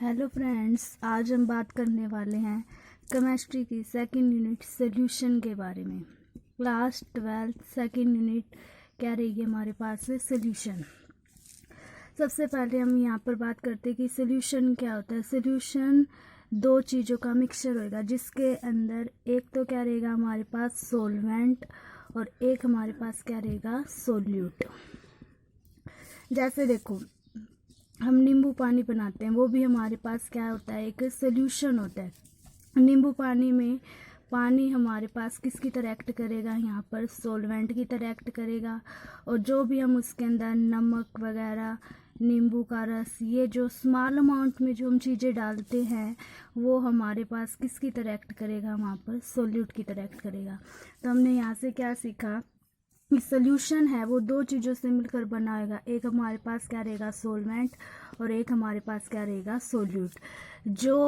Hello friends, आज हम बात करने वाले हैं केमिस्ट्री की सेकंड यूनिट सॉल्यूशन के बारे में। क्लास 12 सेकंड यूनिट क्या रहेगी हमारे पास है सॉल्यूशन। सबसे पहले हम यहाँ पर बात करते हैं कि सॉल्यूशन क्या होता है। सॉल्यूशन दो चीज़ों का मिक्सचर होएगा जिसके अंदर एक तो क्या रहेगा हमारे पास सॉल्वेंट और एक हमारे पास क्या रहेगा सोल्यूट। जैसे देखो हम नींबू पानी बनाते हैं, वो भी हमारे पास क्या होता है, एक सोल्यूशन होता है। नींबू पानी में पानी हमारे पास किसकी तरह एक्ट करेगा, यहाँ पर सॉल्वेंट की तरह एक्ट करेगा। और जो भी हम उसके अंदर नमक वगैरह, नींबू का रस, ये जो स्मॉल अमाउंट में जो हम चीज़ें डालते हैं वो हमारे पास किसकी तरह एक्ट करेगा, वहाँ पर सोल्यूट की तरह एक्ट करेगा। तो हमने यहाँ से क्या सीखा, सॉल्यूशन है वो दो चीज़ों से मिलकर बना होगा। एक हमारे पास क्या रहेगा सॉल्वेंट और एक हमारे पास क्या रहेगा सोल्यूट। जो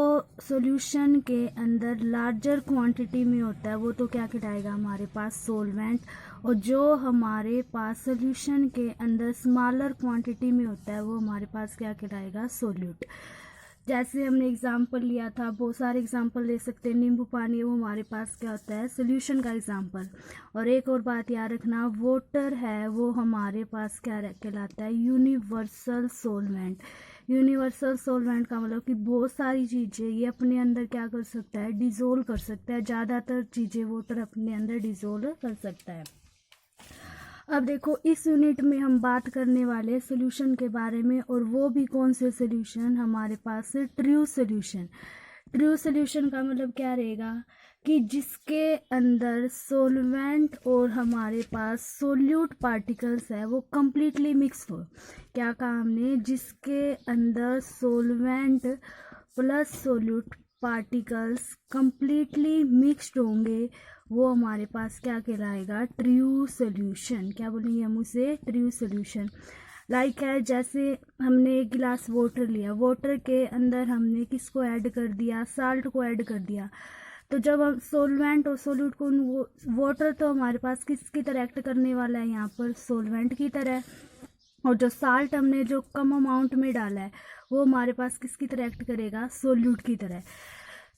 सॉल्यूशन के अंदर लार्जर क्वांटिटी में होता है वो तो क्या कहलाएगा हमारे पास सॉल्वेंट, और जो हमारे पास सॉल्यूशन के अंदर स्मॉलर क्वांटिटी में होता है वो हमारे पास क्या कहलाएगा सोल्यूट। जैसे हमने एग्जाम्पल लिया था, बहुत सारे एग्जाम्पल ले सकते हैं। नींबू पानी वो हमारे पास क्या होता है सोल्यूशन का एग्जाम्पल। और एक और बात याद रखना, वाटर है वो हमारे पास क्या कहलाता है यूनिवर्सल सोलवेंट। यूनिवर्सल सोलवेंट का मतलब कि बहुत सारी चीज़ें ये अपने अंदर क्या कर सकता है, डिजोल्व कर सकता है। ज़्यादातर चीज़ें वाटर अपने अंदर डिजोल्व कर सकता है। अब देखो इस यूनिट में हम बात करने वाले सॉल्यूशन के बारे में, और वो भी कौन से सॉल्यूशन हमारे पास है, ट्रू सॉल्यूशन। ट्रू सॉल्यूशन का मतलब क्या रहेगा कि जिसके अंदर सॉल्वेंट और हमारे पास सोल्यूट पार्टिकल्स है वो कंप्लीटली मिक्स हो। क्या कहा हमने, जिसके अंदर solvent plus solute particles completely mixed होंगे वो हमारे पास क्या कहलाएगा ट्रू सॉल्यूशन। क्या बोलेंगे हम उसे, ट्रू सॉल्यूशन। लाइक है जैसे हमने एक गिलास वाटर लिया, वाटर के अंदर हमने किसको ऐड कर दिया, साल्ट को ऐड कर दिया। तो जब हम सोलवेंट और सोल्यूट को, वाटर तो हमारे पास किसकी तरह एक्ट करने वाला है यहाँ पर सोलवेंट की तरह, और जो साल्ट हमने जो कम अमाउंट में डाला है वो हमारे पास किसकी तरह एक्ट करेगा सोल्यूट की तरह।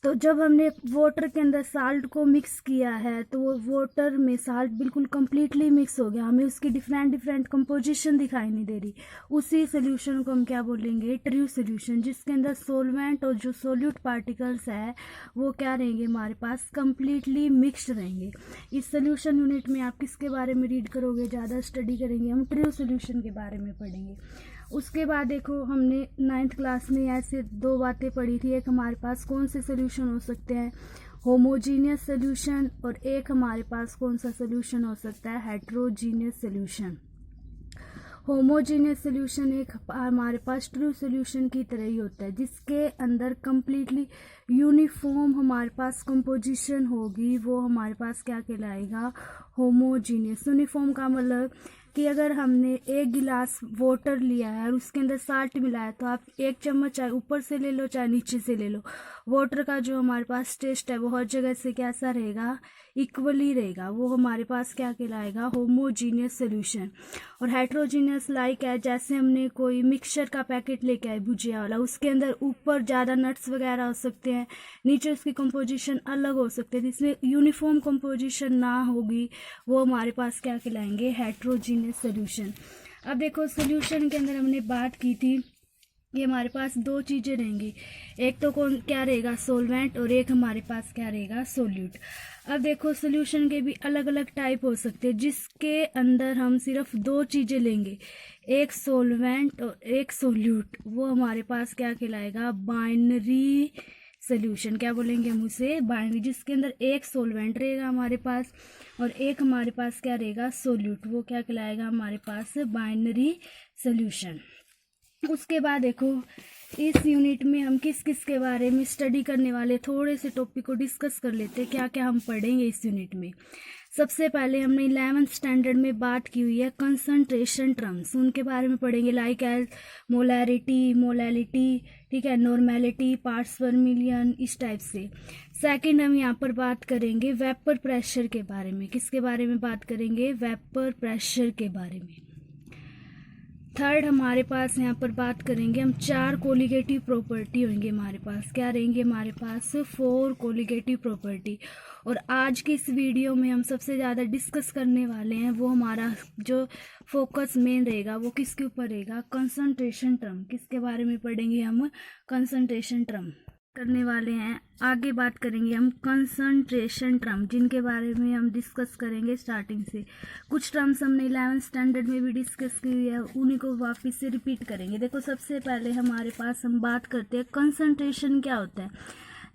तो जब हमने वाटर के अंदर साल्ट को मिक्स किया है तो वो वाटर में साल्ट बिल्कुल कंप्लीटली मिक्स हो गया, हमें उसकी डिफरेंट डिफरेंट कंपोजिशन दिखाई नहीं दे रही। उसी सोल्यूशन को हम क्या बोलेंगे ट्रू सोल्यूशन, जिसके अंदर सोलवेंट और जो सोल्यूट पार्टिकल्स है वो क्या रहेंगे हमारे पास कंप्लीटली मिक्सड रहेंगे। इस सोल्यूशन यूनिट में आप किसके बारे में रीड करोगे, ज़्यादा स्टडी करेंगे, हम ट्रू सोल्यूशन के बारे में पढ़ेंगे। उसके बाद देखो हमने 9th क्लास में ऐसे दो बातें पढ़ी थी, एक हमारे पास कौन से सोल्यूशन हो सकते हैं होमोजीनियस सोल्यूशन, और एक हमारे पास कौन सा सोल्यूशन हो सकता है हेट्रोजीनियस सोल्यूशन। होमोजीनियस सोल्यूशन एक हमारे पास ट्रू सोल्यूशन की तरह ही होता है जिसके अंदर कंप्लीटली यूनिफॉर्म हमारे पास कंपोजिशन होगी, वो हमारे पास क्या कहलाएगा होमोजीनियस। यूनिफॉर्म का मतलब कि अगर हमने एक गिलास वाटर लिया है और उसके अंदर साल्ट मिलाया तो आप एक चम्मच चाहे ऊपर से ले लो चाहे नीचे से ले लो, वाटर का जो हमारे पास टेस्ट है वो हर जगह से कैसा रहेगा, इक्वली रहेगा। वो हमारे पास क्या कहलाएगा होमोजीनियस सोल्यूशन। और हेट्रोजीनियस लाइक है जैसे हमने कोई मिक्सचर का पैकेट लेके आए भुजिया वाला, उसके अंदर ऊपर ज़्यादा नट्स वगैरह हो सकते हैं, नीचे उसकी कंपोजिशन अलग हो सकते हैं, जिसमें यूनिफॉर्म कंपोजिशन ना होगी वो हमारे पास क्या कहलाएंगे हेट्रोजीनियस सोल्यूशन। अब देखो सोल्यूशन के अंदर हमने बात की थी ये हमारे पास दो चीज़ें रहेंगी, एक तो कौन क्या रहेगा सोलवेंट और एक हमारे पास क्या रहेगा सोल्यूट। अब देखो सोल्यूशन के भी अलग अलग टाइप हो सकते हैं जिसके अंदर हम सिर्फ दो चीज़ें लेंगे, एक सोलवेंट और एक सोल्यूट, वो हमारे पास क्या कहलाएगा बाइनरी सोल्यूशन। क्या बोलेंगे हम उसे बाइनरी, जिसके अंदर एक सोलवेंट रहेगा हमारे पास और एक हमारे पास क्या रहेगा सोल्यूट, वो क्या कहलाएगा हमारे पास बाइनरी सोल्यूशन। उसके बाद देखो इस यूनिट में हम किस किस के बारे में स्टडी करने वाले, थोड़े से टॉपिक को डिस्कस कर लेते हैं क्या क्या हम पढ़ेंगे इस यूनिट में। सबसे पहले हमने 11th स्टैंडर्ड में बात की हुई है कंसंट्रेशन टर्म्स, उनके बारे में पढ़ेंगे लाइक एज मोलैरिटी, मोलैलिटी, ठीक है, नॉर्मेलिटी, पार्ट्स पर मिलियन, इस टाइप से। सेकंड हम यहाँ पर बात करेंगे वेपर प्रेशर के बारे में, किसके बारे में बात करेंगे वेपर प्रेशर के बारे में। थर्ड हमारे पास यहाँ पर बात करेंगे हम 4 कोलिगेटिव प्रॉपर्टी होंगे हमारे पास। क्या रहेंगे हमारे पास? 4 कोलिगेटिव प्रॉपर्टी। और आज की इस वीडियो में हम सबसे ज़्यादा डिस्कस करने वाले हैं, वो हमारा जो फोकस मेन रहेगा वो किसके ऊपर रहेगा? Concentration term. किसके बारे में पढ़ेंगे हम? कंसंट्रेशन टर्म करने वाले हैं। आगे बात करेंगे हम कंसंट्रेशन टर्म, जिनके बारे में हम डिस्कस करेंगे स्टार्टिंग से। कुछ टर्म्स हमने 11th स्टैंडर्ड में भी डिस्कस की है, उन्हीं को वापस से रिपीट करेंगे। देखो, सबसे पहले हमारे पास हम बात करते हैं कंसंट्रेशन क्या होता है।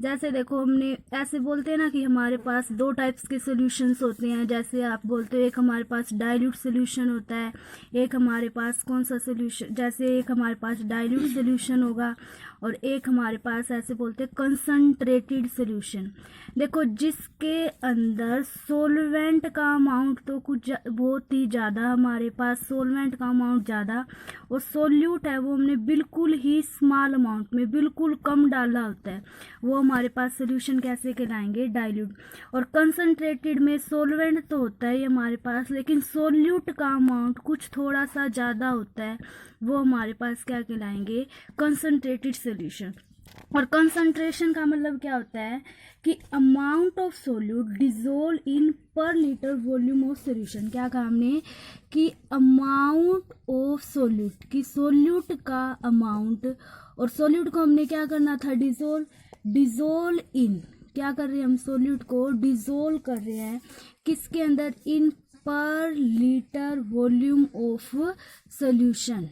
जैसे देखो, हमने ऐसे बोलते हैं ना कि हमारे पास 2 टाइप्स के सॉल्यूशंस होते हैं। जैसे आप बोलते हो एक हमारे पास डाइल्यूट सॉल्यूशन होता है, एक हमारे पास कौन सा सॉल्यूशन, जैसे एक हमारे पास डाइल्यूट सॉल्यूशन होगा और एक हमारे पास ऐसे बोलते हैं कंसंट्रेटेड सॉल्यूशन। देखो, जिसके अंदर सोलवेंट का अमाउंट तो कुछ बहुत ही ज़्यादा, हमारे पास सोलवेंट का अमाउंट ज़्यादा और सोल्यूट है वो हमने बिल्कुल ही स्मॉल अमाउंट में बिल्कुल कम डाला होता है, वो हमारे पास सॉल्यूशन कैसे कहलाएंगे? डाइल्यूट। और कंसंट्रेटेड में सोलवेंट तो होता है हमारे पास, लेकिन सोल्यूट का अमाउंट कुछ थोड़ा सा ज़्यादा होता है, वो हमारे पास क्या कहलाएंगे? Concentrated solution. और कंसंट्रेशन का मतलब क्या होता है कि amount of solute dissolve in per litre volume of solution. क्या कहा हमने? कि अमाउंट ऑफ सोल्यूट, कि सोल्यूट का अमाउंट, और सोल्यूट को हमने क्या करना था? Dissolve in. क्या कर रहे हैं हम? सोल्यूट को डिजोल्व कर रहे हैं किसके अंदर? इन per litre volume of solution.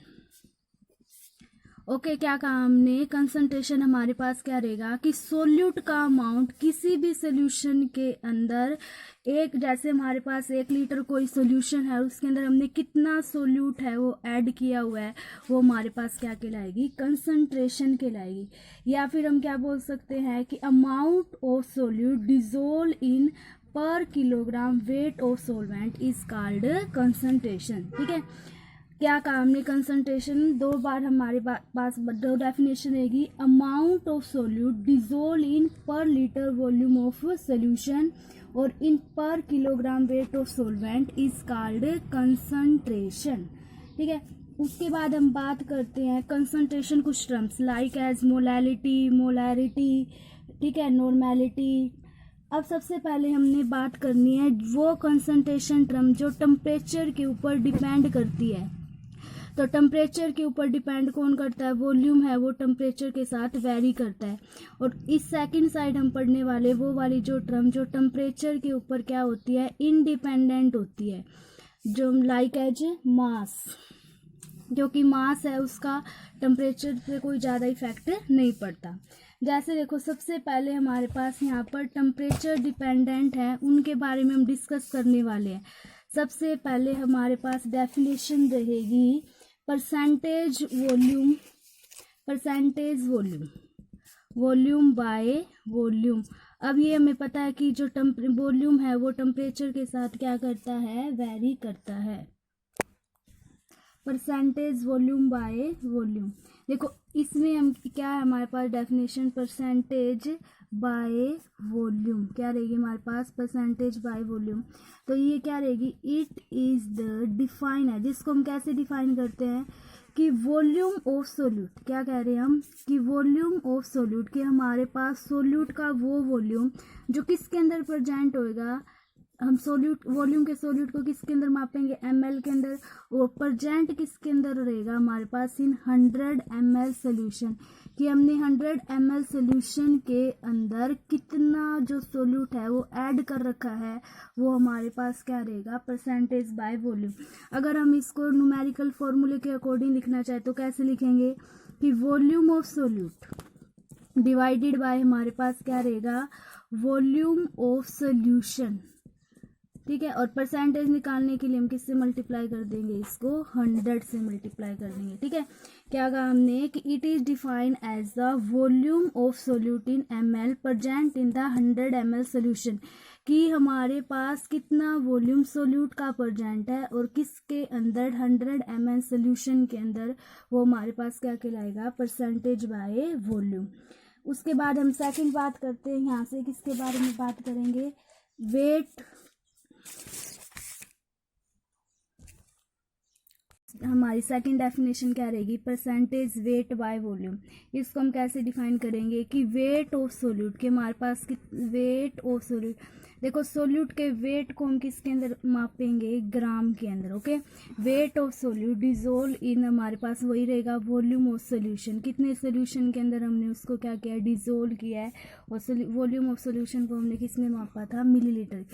Okay, क्या कहा हमने? कंसंट्रेशन हमारे पास क्या रहेगा कि सोल्यूट का अमाउंट किसी भी सोल्यूशन के अंदर, एक जैसे हमारे पास 1 लीटर कोई सोल्यूशन है, उसके अंदर हमने कितना सोल्यूट है वो ऐड किया हुआ है, वो हमारे पास क्या कहलाएगी? कंसंट्रेशन कहलाएगी। या फिर हम क्या बोल सकते हैं कि amount of solute dissolve in per kilogram weight of solvent is called concentration. ठीक है, क्या कहा हमने? कंसंट्रेशन 2 बार हमारे पास 2 डेफिनेशन रहेगी। Amount of solute dissolve in per litre volume of solution और in per kilogram weight of solvent is called concentration. ठीक है, उसके बाद हम बात करते हैं कंसंट्रेशन कुछ टर्म्स लाइक एज मोलैरिटी, ठीक है, नॉर्मेलिटी। अब सबसे पहले हमने बात करनी है वो कंसंट्रेशन टर्म जो टेम्परेचर के ऊपर डिपेंड करती है। तो टेम्परेचर के ऊपर डिपेंड कौन करता है? वॉल्यूम है वो टेम्परेचर के साथ वेरी करता है। और इस सेकंड साइड हम पढ़ने वाले वो वाली जो टर्म जो टेम्परेचर के ऊपर क्या होती है? इंडिपेंडेंट होती है, जो लाइक एज मास, जो कि मास है उसका टेम्परेचर पे कोई ज़्यादा इफेक्ट नहीं पड़ता। जैसे देखो, सबसे पहले हमारे पास यहाँ पर टेम्परेचर डिपेंडेंट है, उनके बारे में हम डिस्कस करने वाले हैं। सबसे पहले हमारे पास डेफिनेशन रहेगी परसेंटेज वॉल्यूम बाय वॉल्यूम। अब ये हमें पता है कि जो वॉल्यूम है वो टेम्परेचर के साथ क्या करता है? वेरी करता है। Percentage volume by volume. देखो, इसमें हम क्या है हमारे पास डेफिनेशन? परसेंटेज बाय वॉल्यूम क्या रहेगी हमारे पास? Percentage by volume. तो ये क्या रहेगी? इट इज द डिफाइन है, जिसको हम कैसे डिफाइन करते हैं कि वॉल्यूम ऑफ सोल्यूट। क्या कह रहे हैं हम? कि वॉल्यूम ऑफ सोल्यूट, कि हमारे पास सोल्यूट का वो वॉल्यूम जो किसके अंदर प्रेजेंट होएगा। हम सोल्यूट वॉल्यूम के सोल्यूट को किसके अंदर मापेंगे? ml के अंदर। और प्रेजेंट किसके अंदर रहेगा हमारे पास? इन 100 ml सोल्यूशन, कि हमने 100 ml सोल्यूशन के अंदर कितना जो सोल्यूट है वो ऐड कर रखा है, वो हमारे पास क्या रहेगा? Percentage by volume. अगर हम इसको न्यूमेरिकल फॉर्मूले के अकॉर्डिंग लिखना चाहे तो कैसे लिखेंगे? कि volume of solute divided by हमारे पास क्या रहेगा? Volume of solution. ठीक है, और परसेंटेज निकालने के लिए हम किससे मल्टीप्लाई कर देंगे? इसको 100 से मल्टीप्लाई कर देंगे। ठीक है, क्या कहा हमने? कि it is defined as the volume of solute in ml present in the 100 ml solution, कि हमारे पास कितना वॉल्यूम सोल्यूट का प्रेजेंट है और किसके अंदर? 100 ml सोल्यूशन के अंदर, वो हमारे पास क्या कहलाएगा? Percentage by volume. उसके बाद हम सेकंड बात करते हैं यहाँ से, किसके बारे में बात करेंगे? वेट हमारी सेकंड डेफिनेशन क्या रहेगी, परसेंटेज वेट बाय वॉल्यूम। इसको हम कैसे डिफाइन करेंगे कि वेट ऑफ सोल्यूट के हमारे पास वेट ऑफ सोल्यूट, देखो सोल्यूट के वेट को हम किसके अंदर मापेंगे, ग्राम के अंदर। Okay, wait of solute dissolve इन, हमारे पास वही रहेगा वॉल्यूम ऑफ सोल्यूशन, कितने सोल्यूशन के अंदर हमने उसको क्या किया है, डिजोल्व किया है। और वॉल्यूम ऑफ सोल्यूशन को हमने किसमें मापा था, मिलीलीटर।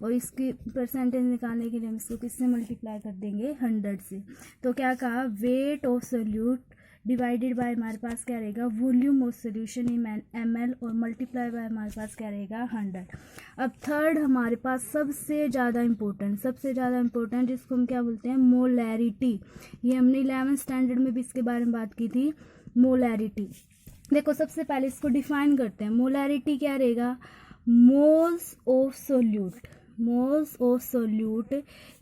और इसकी परसेंटेज निकालने के लिए हम इसको किससे मल्टीप्लाई कर देंगे, 100 से। तो क्या कहा, wait of solute divided by हमारे पास क्या रहेगा, volume of solution in ml, और मल्टीप्लाई बाय हमारे पास क्या रहेगा, 100। अब थर्ड हमारे पास सबसे ज़्यादा इम्पोर्टेंट जिसको हम क्या बोलते हैं, मोलैरिटी। ये हमने 11th स्टैंडर्ड में भी इसके बारे में बात की थी, मोलैरिटी। देखो सबसे पहले इसको डिफाइन करते हैं। मोलैरिटी क्या रहेगा, moles of solute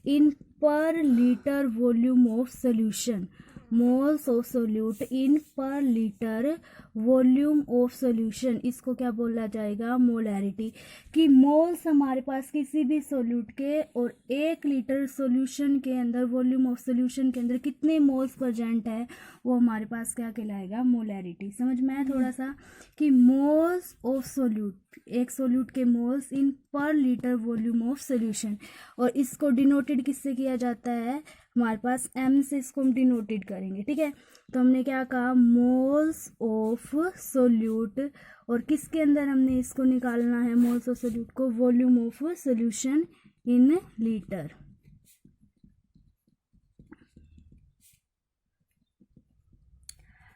in per litre volume of solution, moles of solute in per litre volume of solution, इसको क्या बोला जाएगा, मोलैरिटी। कि मोल्स हमारे पास किसी भी सोल्यूट के और 1 लीटर सोल्यूशन के अंदर, वॉल्यूम ऑफ सोल्यूशन के अंदर कितने मोल्स प्रेजेंट है, वो हमारे पास क्या कहलाएगा, मोलैरिटी। समझ में आया थोड़ा सा, कि मोल्स ऑफ सोल्यूट, एक सोल्यूट के moles in per litre volume of solution. और इसको डिनोटेड किससे किया जाता है, हमारे पास m से इसको हम डिनोटेड करेंगे। ठीक है, तो हमने क्या कहा, मोल्स ऑफ सोल्यूट, और किसके अंदर हमने इसको निकालना है, मोल्स ऑफ सोल्यूट को, volume of solution in litre.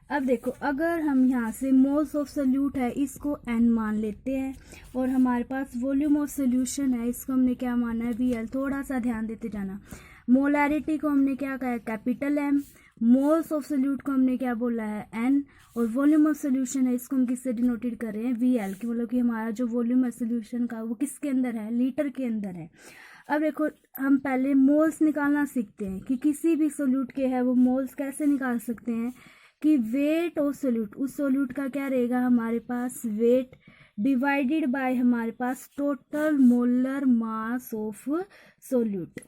अब देखो, अगर हम यहाँ से मोल्स ऑफ सोल्यूट है इसको n मान लेते हैं, और हमारे पास वॉल्यूम ऑफ सोल्यूशन है इसको हमने क्या माना है, VL। थोड़ा सा ध्यान देते जाना। मोलैरिटी को हमने क्या कहा है, capital M। Moles of solute को हमने क्या बोला है, n। और वॉल्यूम ऑफ सोल्यूशन है इसको हम किससे डिनोटेड कर रहे हैं, VL, कि मतलब कि हमारा जो वॉल्यूम है सोल्यूशन का वो किसके अंदर है, लीटर के अंदर है। अब देखो हम पहले मोल्स निकालना सीखते हैं, कि किसी भी सोल्यूट के है वो मोल्स कैसे निकाल सकते हैं, कि वेट ऑफ सोल्यूट, उस सोल्यूट का क्या रहेगा हमारे पास, वेट डिवाइडेड बाय हमारे पास total molar mass of solute.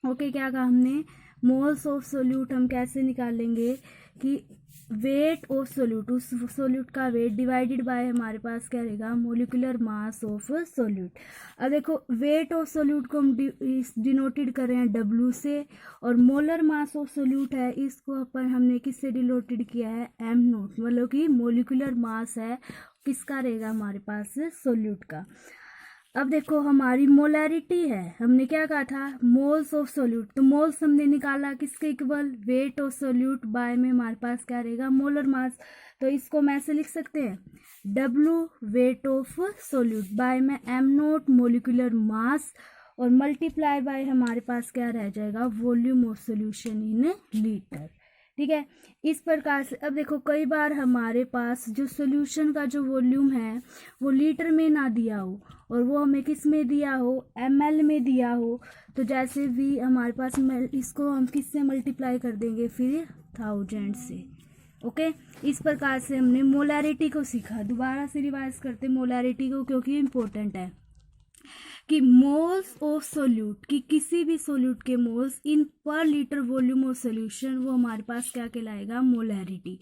Okay, क्या कहा हमने, मोल्स ऑफ सोल्यूट हम कैसे निकालेंगे, कि वेट ऑफ सोल्यूट, उस सोल्यूट का वेट डिवाइडेड बाय हमारे पास क्या रहेगा, मोलिकुलर मास ऑफ सोल्यूट। अब देखो वेट ऑफ सोल्यूट को हम डिनोटेड कर रहे हैं W से, और मोलर मास ऑफ सोल्यूट है इसको अपन हमने किससे डिनोटेड किया है, m0, मतलब कि मोलिकुलर मास है किसका रहेगा, हमारे पास सोल्यूट का। अब देखो हमारी मोलैरिटी है, हमने क्या कहा था, मोल्स ऑफ सोल्यूट। तो मोल्स हमने निकाला किसके equal, weight of solute by में हमारे पास क्या रहेगा, मोलर मास। तो इसको हम ऐसे लिख सकते हैं, W weight of solute by में m0 मोलिकुलर मास, और मल्टीप्लाई बाय हमारे पास क्या रह जाएगा, volume of solution in litre. ठीक है, इस प्रकार से। अब देखो कई बार हमारे पास जो सोल्यूशन का जो वॉल्यूम है वो लीटर में ना दिया हो, और वो हमें किस में दिया हो, ml में दिया हो। तो जैसे भी हमारे पास इसको हम किससे मल्टीप्लाई कर देंगे, फिर 1000 से। ओके, इस प्रकार से हमने मोलैरिटी को सीखा। दोबारा से रिवाइज करते मोलैरिटी को, क्योंकि इम्पोर्टेंट है, कि मोल्स ऑफ सोल्यूट, कि किसी भी सोल्यूट के moles in per litre volume of solution, वो हमारे पास क्या कहलाएगा, मोलैरिटी।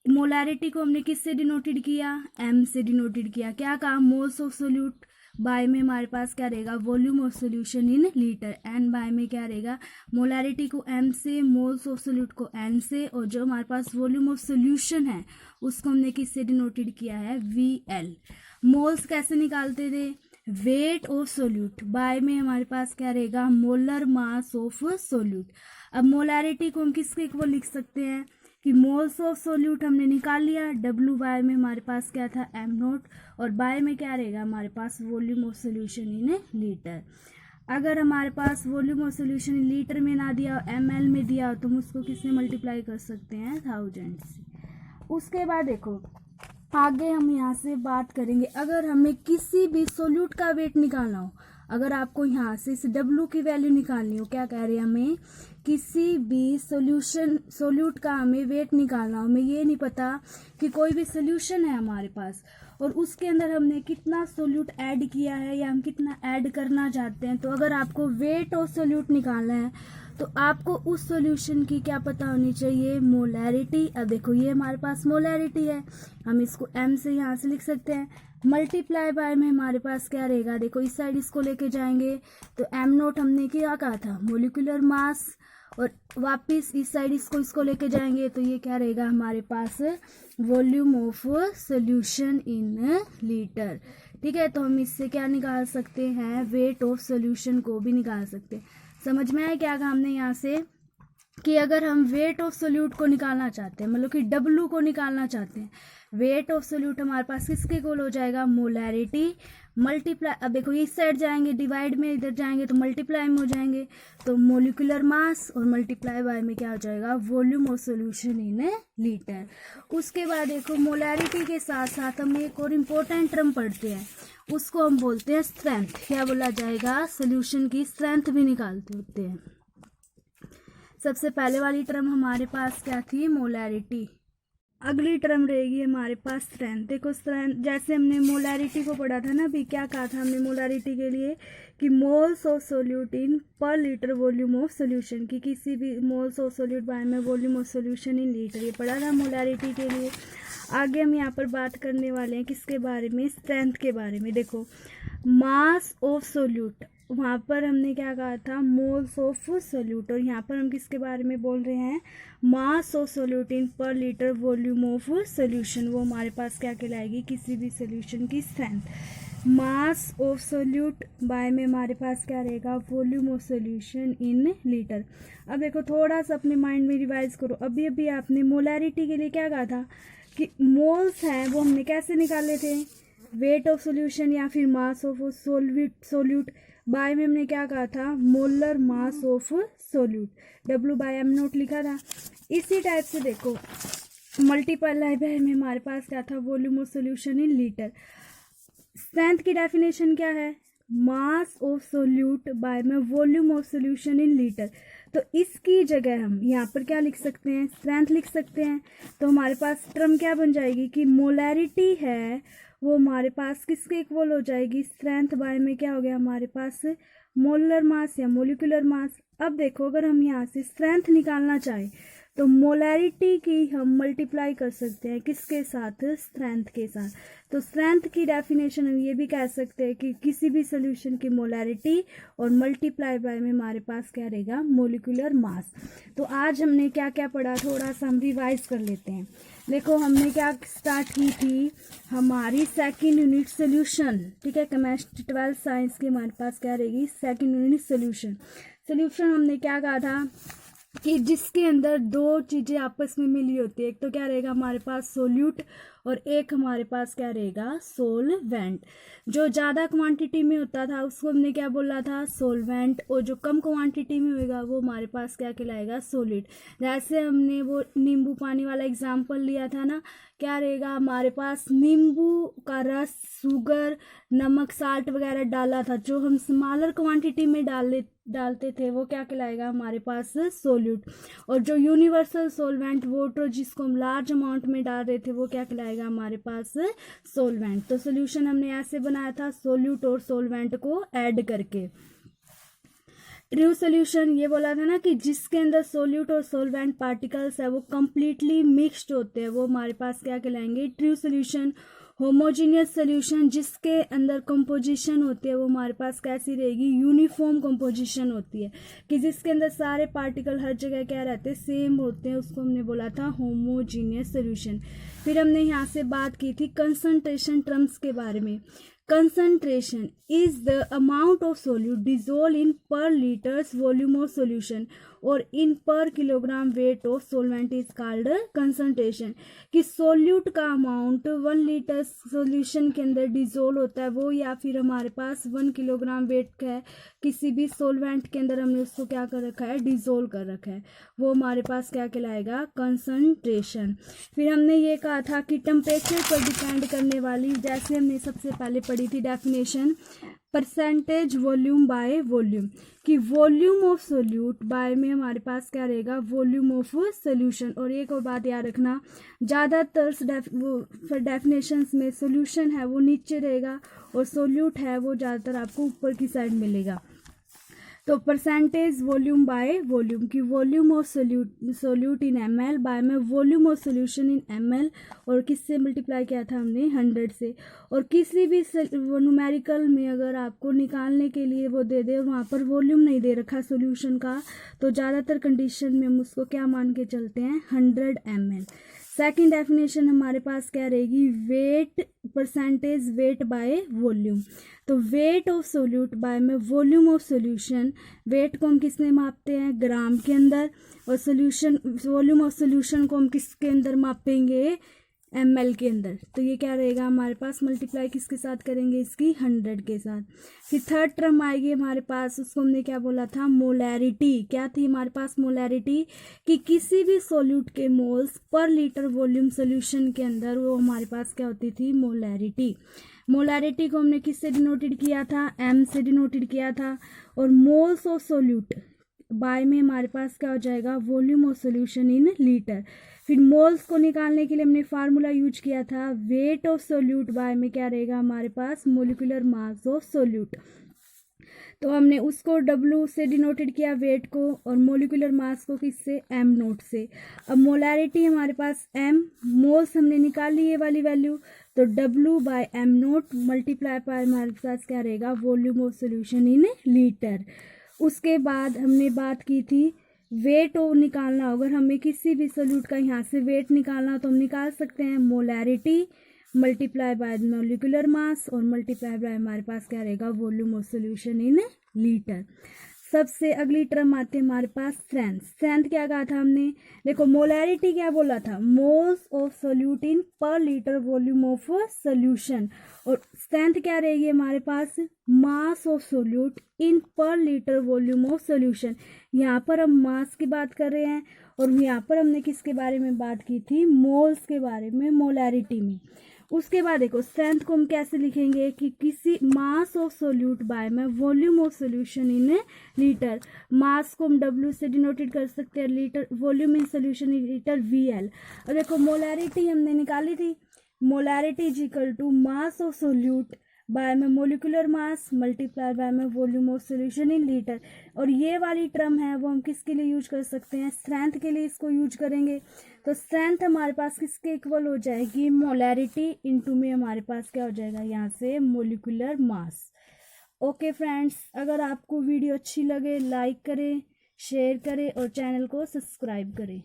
मोलैरिटी को हमने किससे डिनोटेड किया, m से डिनोटेड किया। क्या कहा, मोल्स ऑफ सोल्यूट बाय में हमारे पास क्या रहेगा, volume of solution in litre. n by में क्या रहेगा, मोलैरिटी को m से, मोल्स ऑफ सोल्यूट को n से, और जो हमारे पास वॉल्यूम ऑफ सोल्यूशन है उसको हमने किससे डिनोटेड किया है, VL। मोल्स कैसे निकालते थे, वेट ऑफ सोल्यूट बाय में हमारे पास क्या रहेगा, मोलर मास ऑफ सोल्यूट। अब मोलैरिटी को हम किसके इक्वल लिख सकते हैं, कि मोल्स ऑफ सोल्यूट हमने निकाल लिया, W बाय में हमारे पास क्या था, m0, और बाय में क्या रहेगा हमारे पास, volume of solution in litre. अगर हमारे पास volume of solution in litre में ना दिया, ml में दिया, तो हम उसको किससे मल्टीप्लाई कर सकते हैं, 1000 से। उसके बाद देखो आगे हम यहाँ से बात करेंगे, अगर हमें किसी भी सोल्यूट का वेट निकालना हो, अगर आपको यहाँ से इस W की वैल्यू निकालनी हो, क्या कह रहे हैं, हमें किसी भी सोल्यूट का हमें वेट निकालना हो, हमें ये नहीं पता कि कोई भी सोल्यूशन है हमारे पास और उसके अंदर हमने कितना सोल्यूट ऐड किया है या हम कितना ऐड करना चाहते हैं। तो अगर आपको वेट ऑफ सोल्यूट निकालना है तो आपको उस सॉल्यूशन की क्या पता होनी चाहिए, मोलैरिटी। अब देखो ये हमारे पास मोलैरिटी है, हम इसको m से यहाँ से लिख सकते हैं, मल्टीप्लाई बाय में हमारे पास क्या रहेगा, देखो इस साइड इसको लेके जाएंगे तो m नोट हमने क्या कहा था, मोलिकुलर मास, और वापस इस साइड इसको लेके जाएंगे तो ये क्या रहेगा हमारे पास, volume of solution in litre. ठीक है, तो हम इससे क्या निकाल सकते हैं, वेट ऑफ सोल्यूशन को भी निकाल सकते हैं। समझ में आया क्या कहा हमने यहाँ से, कि अगर हम वेट ऑफ सोल्यूट को निकालना चाहते हैं, मतलब कि W को निकालना चाहते हैं, वेट ऑफ सोल्यूट हमारे पास किसके इक्वल हो जाएगा, मोलैरिटी मल्टीप्लाई, अब देखो इस साइड जाएंगे डिवाइड में, इधर जाएंगे तो मल्टीप्लाई में हो जाएंगे, तो मोलिकुलर मास और मल्टीप्लाई बाय में क्या हो जाएगा, volume of solution in litre. उसके बाद देखो मोलैरिटी के साथ साथ हम एक और इम्पोर्टेंट टर्म पढ़ते हैं, उसको हम बोलते हैं स्ट्रेंथ। क्या बोला जाएगा, सोल्यूशन की स्ट्रेंथ भी निकालते होते हैं। सबसे पहले वाली टर्म हमारे पास क्या थी, मोलैरिटी। अगली टर्म रहेगी हमारे पास स्ट्रेंथ। देखो स्ट्रेंथ, जैसे हमने मोलैरिटी को पढ़ा था ना, अभी क्या कहा था हमने मोलैरिटी के लिए, कि moles of solute in per litre volume of solution, की किसी भी मोल्स ऑफ सोल्यूट बाय में volume of solution in litre, ये पढ़ा था मोलैरिटी के लिए। आगे हम यहाँ पर बात करने वाले हैं किसके बारे में, स्ट्रेंथ के बारे में। देखो मास ऑफ सोल्यूट, वहाँ पर हमने क्या कहा था, मोल्स ऑफ सोल्यूट, और यहाँ पर हम किसके बारे में बोल रहे हैं, मास of solute in per litre volume of solution. वो हमारे पास क्या कहलाएगी, किसी भी सोल्यूशन की strength. Mass of solute by में हमारे पास क्या रहेगा, volume of solution in litre. अब देखो थोड़ा सा अपने माइंड में रिवाइज करो, अभी अभी आपने मोलैरिटी के लिए क्या कहा था, कि मोल्स हैं वो हमने कैसे निकाले थे, वेट ऑफ सोल्यूशन या फिर मास ऑफ सोल्यूट। बाय में हमने क्या कहा था, molar mass of solute, W/m note लिखा था। इसी टाइप से देखो मल्टीप्लाई बाय में हमारे पास क्या था, volume of solution in litre. Strength की डेफिनेशन क्या है, मास ऑफ सोल्यूट बाय में volume of solution in litre. तो इसकी जगह हम यहाँ पर क्या लिख सकते हैं, स्ट्रेंथ लिख सकते हैं। तो हमारे पास टर्म क्या बन जाएगी, कि मोलैरिटी है वो हमारे पास किसके इक्वल हो जाएगी, स्ट्रेंथ बाय में क्या हो गया हमारे पास, मोलर मास या मोलिकुलर मास। अब देखो अगर हम यहाँ से स्ट्रेंथ निकालना चाहें तो मोलैरिटी की हम मल्टीप्लाई कर सकते हैं किसके साथ, स्ट्रेंथ के साथ। तो स्ट्रेंथ की डेफिनेशन हम ये भी कह सकते हैं कि किसी भी सोल्यूशन की मोलैरिटी और मल्टीप्लाई बाय में हमारे पास क्या रहेगा, मोलिकुलर मास। तो आज हमने क्या क्या पढ़ा, थोड़ा सा हम रिवाइज कर लेते हैं। देखो हमने क्या स्टार्ट की थी, हमारी सेकंड यूनिट सोल्यूशन। ठीक है, केमिस्ट्री 12 साइंस की हमारे पास क्या रहेगी, सेकंड यूनिट सोल्यूशन। सोल्यूशन हमने क्या कहा था, कि जिसके अंदर दो चीज़ें आपस में मिली होती है, एक तो क्या रहेगा हमारे पास सोल्यूट और एक हमारे पास क्या रहेगा, सोलवेंट। जो ज़्यादा क्वांटिटी में होता था उसको हमने क्या बोला था, सोलवेंट, और जो कम क्वांटिटी में होगा वो हमारे पास क्या कहलाएगा, सॉलिड। जैसे हमने वो नींबू पानी वाला एग्जाम्पल लिया था ना, क्या रहेगा हमारे पास, नींबू का रस, शुगर, नमक, साल्ट वगैरह डाला था, जो हम स्मॉलर क्वांटिटी में डालते थे वो क्या कहलाएगा हमारे पास, सोल्यूट। और जो यूनिवर्सल सोलवेंट वाटर जिसको हम लार्ज अमाउंट में डाल रहे थे वो क्या कहलाएगा हमारे पास, सोलवेंट। तो सोल्यूशन हमने ऐसे बनाया था, सोल्यूट और सोलवेंट को ऐड करके। ट्रू सोल्यूशन ये बोला था ना, कि जिसके अंदर सोल्यूट और सोलवेंट पार्टिकल्स है वो कंप्लीटली मिक्स्ड होते हैं, वो हमारे पास क्या कहलाएंगे, ट्रू सोल्यूशन। होमोजीनियस सोल्यूशन जिसके अंदर कंपोजिशन होती है वो हमारे पास कैसी रहेगी, यूनिफॉर्म कंपोजिशन होती है, कि जिसके अंदर सारे पार्टिकल हर जगह क्या रहते हैं, सेम होते हैं, उसको हमने बोला था होमोजीनियस सोल्यूशन। फिर हमने यहाँ से बात की थी कंसंट्रेशन टर्म्स के बारे में। Concentration is the amount of solute dissolved in per liters volume of solution और in per kilogram weight of solvent is called concentration। कि सोल्यूट का अमाउंट 1 लीटर सोल्यूशन के अंदर डिजोल्व होता है वो, या फिर हमारे पास 1 किलोग्राम वेट का है किसी भी सोलवेंट के अंदर, हमने उसको क्या कर रखा है, डिजोल्व कर रखा है, वो हमारे पास क्या कहलाएगा, कंसंट्रेशन। फिर हमने ये कहा था कि टेम्परेचर पर डिपेंड करने वाली, जैसे हमने सबसे पहले पढ़ी थी definition, percentage volume by volume, कि वॉल्यूम ऑफ सोल्यूट बाय में हमारे पास क्या रहेगा, वॉल्यूम ऑफ सोल्यूशन। और एक और बात याद रखना, ज़्यादातर डेफिनेशंस में सोल्यूशन है वो नीचे रहेगा और सोल्यूट है वो ज़्यादातर आपको ऊपर की साइड मिलेगा। तो परसेंटेज वॉल्यूम बाय वॉल्यूम, की volume of solute in ml by में volume of solution in ml, और किससे मल्टीप्लाई किया था हमने, 100 से। और किसी भी न्यूमेरिकल में अगर आपको निकालने के लिए वो दे दे और वहाँ पर वॉल्यूम नहीं दे रखा सोल्यूशन का, तो ज़्यादातर कंडीशन में हम उसको क्या मान के चलते हैं, 100 ml। सेकेंड डेफिनेशन हमारे पास क्या रहेगी, weight, percentage weight by volume. तो वेट ऑफ सोल्यूट बाय में वॉल्यूम ऑफ सोल्यूशन, वेट को हम किस में मापते हैं, ग्राम के अंदर, और सोल्यूशन वॉल्यूम ऑफ सोल्यूशन को हम किसके अंदर मापेंगे, ml के अंदर। तो ये क्या रहेगा हमारे पास, मल्टीप्लाई किसके साथ करेंगे, इसकी 100 के साथ। फिर थर्ड टर्म आएगी हमारे पास, उसको हमने क्या बोला था, मोलैरिटी। क्या थी हमारे पास मोलैरिटी, कि किसी भी सोल्यूट के moles per litre volume solution के अंदर वो हमारे पास क्या होती थी, मोलैरिटी। मोलैरिटी को हमने किससे डिनोटेड किया था, m से डिनोटेड किया था। और मोल्स ऑफ सोल्यूट बाय में हमारे पास क्या हो जाएगा, volume of solution in litre. फिर मोल्स को निकालने के लिए हमने फार्मूला यूज किया था, वेट ऑफ सोल्यूट बाय में क्या रहेगा हमारे पास, मोलिकुलर मास ऑफ सोल्यूट। तो हमने उसको W से डिनोटेड किया वेट को, और मोलिकुलर मास को किससे, m नोट से। अब मोलैरिटी हमारे पास m, मोल्स हमने निकाल ली ये वाली वैल्यू, तो W by m naught multiply पर हमारे पास क्या रहेगा, volume of solution in litre. उसके बाद हमने बात की थी वेट ओ निकालना, अगर हमें किसी भी सोल्यूट का यहाँ से वेट निकालना तो हम निकाल सकते हैं, molarity multiply by molecular mass और मल्टीप्लाई बाय हमारे पास क्या रहेगा, volume of solution in litre. सबसे अगली टर्म आते हैं हमारे पास स्ट्रेंथ। स्ट्रेंथ क्या कहा था हमने, देखो मोलैरिटी क्या बोला था, moles of solute in per litre volume of solution, और स्ट्रेंथ क्या रहेगी हमारे पास, मास of solute in per litre volume of solution. यहाँ पर हम मास की बात कर रहे हैं, और यहाँ पर हमने किसके बारे में बात की थी, मोल्स के बारे में मोलैरिटी में। उसके बाद देखो स्ट्रेंथ को हम कैसे लिखेंगे, कि किसी मास ऑफ सोल्यूट बाय में volume of solution in litre. Mass को हम W से डिनोटेड कर सकते हैं, litre volume in solution in litre VL। और देखो मोलैरिटी हमने निकाली थी, molarity is equal to mass of solute by में मोलिकुलर मास मल्टीप्लाई बाय में volume of solution in litre. और ये वाली टर्म है वो हम किसके लिए यूज कर सकते हैं, स्ट्रेंथ के लिए इसको यूज करेंगे। तो स्ट्रेंथ हमारे पास किसके इक्वल हो जाएगी, मोलैरिटी इनटू में हमारे पास क्या हो जाएगा, यहाँ से मोलिकुलर मास। ओके फ्रेंड्स, अगर आपको वीडियो अच्छी लगे लाइक करें, शेयर करें और चैनल को सब्सक्राइब करें।